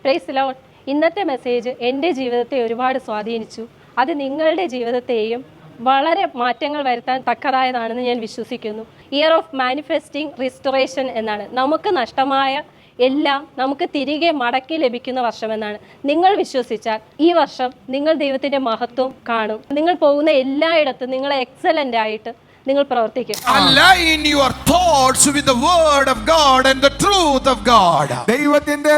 Praise the Lord. ഇന്നത്തെ message എൻ്റെ ജീവിതത്തെ ഒരുപാട് സ്വാധീനിച്ചു. അത് നിങ്ങളുടെ ജീവിതത്തെയും വളരെ മാറ്റങ്ങൾ വരുത്താൻ തക്കതായതാണെന്ന് ഞാൻ വിശ്വസിക്കുന്നു. ഇയർ ഓഫ് മാനിഫെസ്റ്റിംഗ് റിസ്റ്റോറേഷൻ എന്നാണ്. നമുക്ക് നഷ്ടമായ എല്ലാം നമുക്ക് തിരികെ മടക്കി ലഭിക്കുന്ന വർഷമെന്നാണ്. നിങ്ങൾ വിശ്വസിച്ചാൽ ഈ വർഷം നിങ്ങൾ ദൈവത്തിൻ്റെ മഹത്വം കാണും. നിങ്ങൾ പോകുന്ന എല്ലായിടത്തും നിങ്ങൾ എക്സലൻ്റ് ആയിട്ട് നിങ്ങൾ പ്രവർത്തിക്കും. Align your thoughts with the word of God and the truth of God. ദൈവത്തിന്റെ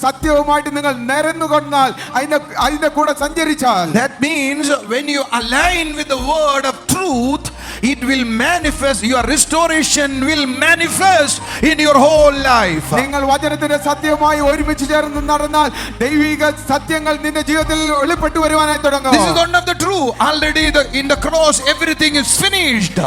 സത്യവുമായിട്ട് നിങ്ങൾ നിരന്നുകൊണ്ടാൽ അതിന്റെ കൂടെ സഞ്ചരിച്ചാൽ, That means when you align with the word of truth, it will manifest. Your restoration will manifest in your whole life. നിങ്ങൾ വചനത്തിന്റെ സത്യവുമായി ഒരുമിച്ച് ചേർന്ന് നടന്നാൽ ദൈവിക സത്യങ്ങൾ നിന്റെ ജീവിതത്തിൽ വെളിപ്പെട്ടു വരുവാനായി തുടങ്ങും. This is one of the true. Already in the cross everything is finished.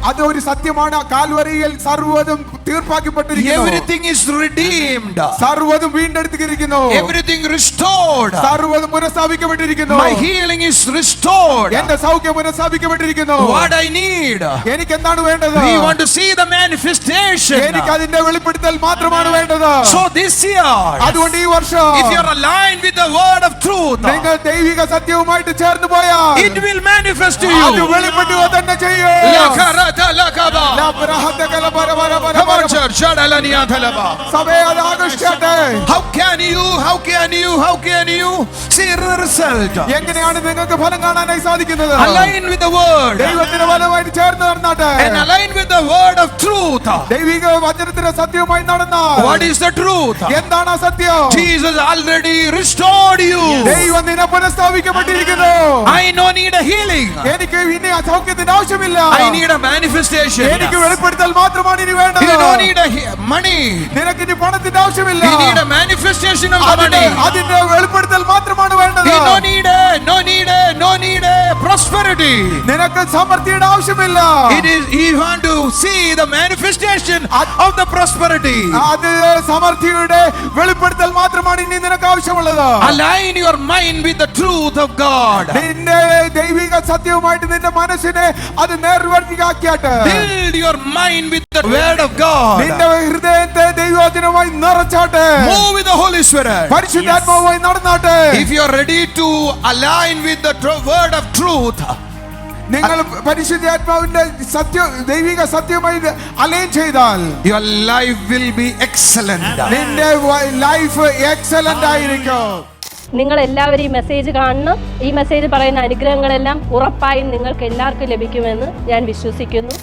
അത് ഒരു സത്യമാണ്. കാൽവരിയിൽ സർവ്വതും തീർപ്പാക്കപ്പെട്ടിരിക്കുന്നു. Everything is redeemed. സർവ്വതും വീണ്ടെടുത്തിരിക്കുന്നു. Everything restored. സർവ്വതും പുനഃസ്ഥാപിക്കപ്പെട്ടിരിക്കുന്നു. My healing is restored. എന്റെ സൗഖ്യം പുനഃസ്ഥാപിക്കപ്പെട്ടിരിക്കുന്നു. What I need. എനിക്ക് എന്താണ് വേണ്ടത്? We want to see the manifestation. എനിക്ക് അതിന്റെ വെളിപ്പെടുത്തൽ മാത്രമാണ് വേണ്ടത്. So this year, അതുകൊണ്ട് ഈ വർഷം if you are aligned with the word of truth, നിങ്ങൾ ദൈവിക സത്യവുമായിട്ട് ചേർന്ന് പോയാൽ it will manifest to അത് you. വെളിപ്പെടുക തന്നെ ചെയ്യും. Come on church, Shadalaniya Thalaba. സഭയെ അത് ആകർഷിക്കട്ടെ. How can you see the result? എങ്ങനെയാണ് നിങ്ങൾക്ക് ഫലം കാണാനായി സാധിക്കുന്നത്? Align with the word ദൈവത്തിന്റെ ഫലമായിട്ട് ചേർന്ന് നടന്നാട്ടെ. and align with the word of truth. ദൈവിക വചനത്തിന്റെ സത്യവുമായി നടന്നാൽ What is the truth? എന്താണ് ആ സത്യം? Jesus already restored you. ദൈവം നിന്നെ പുനഃസ്ഥാപിക്കപ്പെട്ടിരിക്കുന്നു. I no need a healing. എനിക്ക് ഇനി ആ സൗഖ്യത്തിന്റെ ആവശ്യമില്ല. I need a manifestation. എനിക്ക് വെളിപ്പെടുത്തൽ മാത്രമാണ് ഇനി വേണ്ടത്. You don't need a money. നിനക്ക് ഇനി പണത്തിന്റെ ആവശ്യമില്ല. You need a manifestation of the money. അതിന്റെ വെളിപ്പെടുത്തൽ മാത്രമാണ് വേണ്ടത്. You no need a prosperity. നിനക്ക് സമൃദ്ധിയുടെ ആവശ്യമില്ല. It is you want to see the manifestation of the prosperity. അത് സമൃദ്ധിയുടെ വെളിപ്പെടുത്തൽ മാത്രമാണ് ഇനി നിനക്ക് ആവശ്യമുള്ളത്. Align your mind with the truth of God. നിന്റെ ദൈവിക സത്യവുമായിട്ട് നിന്റെ മനസ്സിനെ അത് നേർവഴിയാക്കിയാട്ടെ. Build your mind with the word of God. നിന്റെ ഹൃദയത്തെ ദൈവവചനവുമായി നിറച്ചാട്ടെ. Move with the Holy Spirit. പരിശുദ്ധാത്മാവുമായി നടന്നാട്ടെ. If you are ready to align with the word of truth, നിങ്ങൾ പരിശുദ്ധാത്മാവിന്റെ ദൈവിക സത്യവുമായി അലൈൻ ചെയ്താൽ your life will be excellent. നിന്റെ ലൈഫ് എക്സലന്റ് ആയിരിക്കും. നിങ്ങൾ എല്ലാവരും ഈ മെസ്സേജ് കാണണം. ഈ മെസ്സേജ് പറയുന്ന അനുഗ്രഹങ്ങളെല്ലാം ഉറപ്പായും നിങ്ങൾക്ക് എല്ലാവർക്കും ലഭിക്കുമെന്ന് ഞാൻ വിശ്വസിക്കുന്നു.